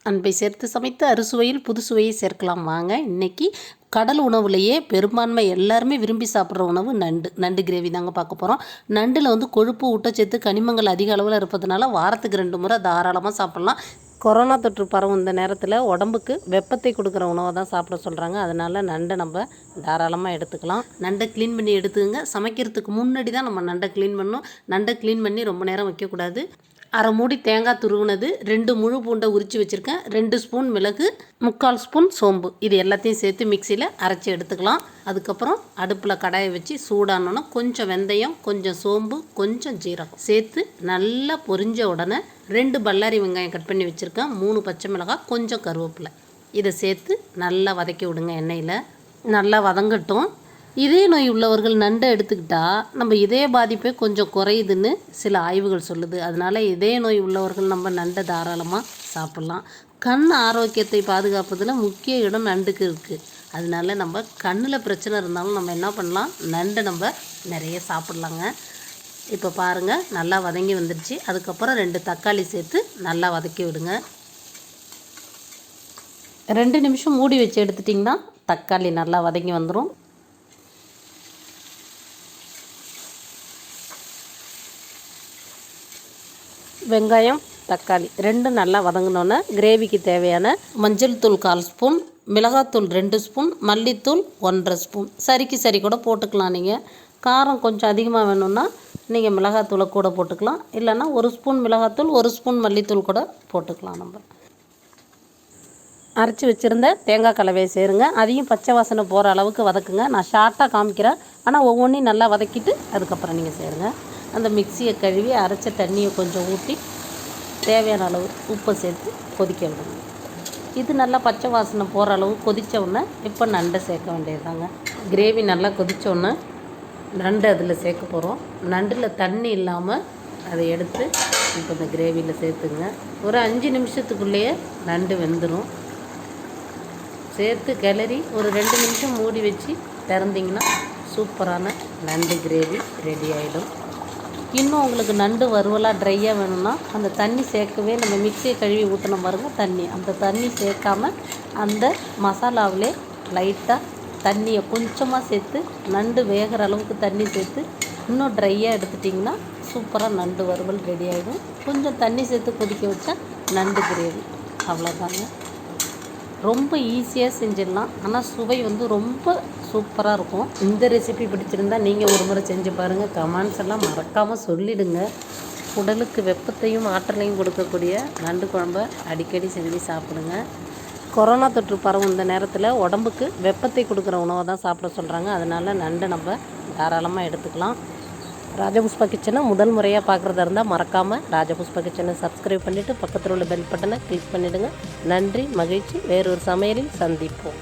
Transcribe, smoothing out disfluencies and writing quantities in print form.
அன்பை சேர்த்து சமைத்து அறுசுவையில் புது சுவையை சேர்க்கலாம் வாங்க. இன்றைக்கி கடல் உணவுலேயே பெரும்பான்மை எல்லாருமே விரும்பி சாப்பிட்ற உணவு நண்டு கிரேவி தாங்க பார்க்க போகிறோம். நண்டில் வந்து கொழுப்பு, ஊட்டச்சத்து, கனிமங்கள் அதிக அளவில் இருப்பதுனால வாரத்துக்கு 2 முறை தாராளமாக சாப்பிட்லாம். கொரோனா தொற்று பரவும் இந்த நேரத்தில் உடம்புக்கு வெப்பத்தை கொடுக்குற உணவை தான் சாப்பிட சொல்கிறாங்க. அதனால் நண்டை நம்ம தாராளமாக எடுத்துக்கலாம். நண்டை க்ளீன் பண்ணி எடுத்துக்கங்க. சமைக்கிறதுக்கு முன்னாடி தான் நம்ம நண்டை க்ளீன் பண்ணணும். நண்டை க்ளீன் பண்ணி ரொம்ப நேரம் வைக்கக்கூடாது. அரை மூடி தேங்காய் துருவினது, 2 முழு பூண்டை உரித்து வச்சுருக்கேன், 2 ஸ்பூன் மிளகு, 3/4 ஸ்பூன் சோம்பு, இது எல்லாத்தையும் சேர்த்து மிக்சியில் அரைச்சி எடுத்துக்கலாம். அதுக்கப்புறம் அடுப்பில் கடாயை வச்சு சூடானோன்னா கொஞ்சம் வெந்தயம், கொஞ்சம் சோம்பு, கொஞ்சம் ஜீரகம் சேர்த்து நல்லா பொரிஞ்ச உடனே 2 பல்லாரி வெங்காயம் கட் பண்ணி வச்சுருக்கேன், 3 பச்சை மிளகாய், கொஞ்சம் கருவேப்பிலை, இதை சேர்த்து நல்லா வதக்கி விடுங்க. எண்ணெயில் நல்லா வதங்கட்டும். இதய நோய் உள்ளவர்கள் நண்டை எடுத்துக்கிட்டால் நம்ம இதய பாதிப்பே கொஞ்சம் குறையுதுன்னு சில ஆய்வுகள் சொல்லுது. அதனால் இதய நோய் உள்ளவர்கள் நம்ம நண்டை தாராளமாக சாப்பிட்லாம். கண் ஆரோக்கியத்தை பாதுகாப்பதில் முக்கிய இடம் நண்டுக்கு இருக்குது. அதனால நம்ம கண்ணில் பிரச்சனை இருந்தாலும் நம்ம என்ன பண்ணலாம், நண்டை நம்ம நிறைய சாப்பிட்லாங்க. இப்போ பாருங்கள், நல்லா வதங்கி வந்துடுச்சு. அதுக்கப்புறம் 2 தக்காளி சேர்த்து நல்லா வதக்கி விடுங்க. 2 நிமிஷம் மூடி வச்சு எடுத்துட்டிங்கன்னா தக்காளி நல்லா வதங்கி வந்துடும். வெங்காயம், தக்காளி 2 நல்லா வதங்கினோன்னே கிரேவிக்கு தேவையான மஞ்சள் தூள் 1/4 ஸ்பூன், மிளகாத்தூள் 2 ஸ்பூன், மல்லித்தூள் 1/2 ஸ்பூன், சரிக்கு சரி கூட போட்டுக்கலாம். நீங்கள் காரம் கொஞ்சம் அதிகமாக வேணும்னா நீங்கள் மிளகாத்தூளை கூட போட்டுக்கலாம். இல்லைன்னா 1 ஸ்பூன் மிளகாத்தூள், 1 ஸ்பூன் மல்லித்தூள் கூட போட்டுக்கலாம். நம்ம அரைச்சி வச்சுருந்த தேங்காய் கலவையை சேருங்க. அதையும் பச்சை வாசனை போகிற அளவுக்கு வதக்குங்க. நான் ஷார்ட்டாக காமிக்கிறேன், ஆனால் ஒவ்வொன்றையும் நல்லா வதக்கிட்டு அதுக்கப்புறம் நீங்கள் சேருங்க. அந்த மிக்சியை கழுவி அரைச்ச தண்ணியை கொஞ்சம் ஊற்றி தேவையான அளவு உப்பை சேர்த்து கொதிக்க விடுங்க. இது நல்லா பச்சை வாசனை போகிற அளவு கொதித்தோடனே இப்போ நண்டை சேர்க்க வேண்டியதுதாங்க. கிரேவி நல்லா கொதித்தோடனே நண்டு அதில் சேர்க்க போகிறோம். நண்டில் தண்ணி இல்லாமல் அதை எடுத்து இப்போ இந்த கிரேவியில் சேர்த்துங்க. ஒரு 5 நிமிஷத்துக்குள்ளேயே நண்டு வெந்துடும். சேர்த்து கிளறி ஒரு 2 நிமிஷம் மூடி வச்சு திறந்திங்கன்னா சூப்பரான நண்டு கிரேவி ரெடி ஆகிடும். இன்னும் உங்களுக்கு நண்டு வறுவலாக ட்ரையாக வேணும்னா அந்த தண்ணி சேர்க்கவே, நம்ம மிக்சியை கழுவி ஊற்றின பாருங்கள் தண்ணி, அந்த தண்ணி சேர்க்காம அந்த மசாலாவிலே லைட்டாக தண்ணியை கொஞ்சமாக சேர்த்து நண்டு வேகிற அளவுக்கு தண்ணி சேர்த்து இன்னும் ட்ரையாக எடுத்துட்டிங்கன்னா சூப்பராக நண்டு வறுவல் ரெடி ஆகிடும். கொஞ்சம் தண்ணி சேர்த்து கொதிக்க வச்சா நண்டு கிரேவி அவ்வளோதாங்க. ரொம்ப ஈஸியாக செஞ்சிடலாம், ஆனால் சுவை வந்து ரொம்ப சூப்பராக இருக்கும். இந்த ரெசிபி பிடிச்சிருந்தால் நீங்கள் ஒரு முறை செஞ்சு பாருங்கள். கமெண்ட்ஸ் எல்லாம் மறக்காமல் சொல்லிவிடுங்க. உடலுக்கு வெப்பத்தையும் ஆற்றலையும் கொடுக்கக்கூடிய நண்டு குழம்பை அடிக்கடி செஞ்சு சாப்பிடுங்க. கொரோனா தொற்று பரவும் இந்த நேரத்தில் உடம்புக்கு வெப்பத்தை கொடுக்குற உணவை தான் சாப்பிட சொல்கிறாங்க. அதனால் நண்டை நம்ம தாராளமாக எடுத்துக்கலாம். ராஜபுஷ்பா கிச்சனை முதல் முறையாக பார்க்குறதா இருந்தால் மறக்காமல் ராஜபுஷ்பா கிச்சனை சப்ஸ்கிரைப் பண்ணிவிட்டு பக்கத்தில் உள்ள பெல் பட்டனை கிளிக் பண்ணிவிடுங்க. நன்றி, மகிழ்ச்சி. வேறொரு சமையலில் சந்திப்போம்.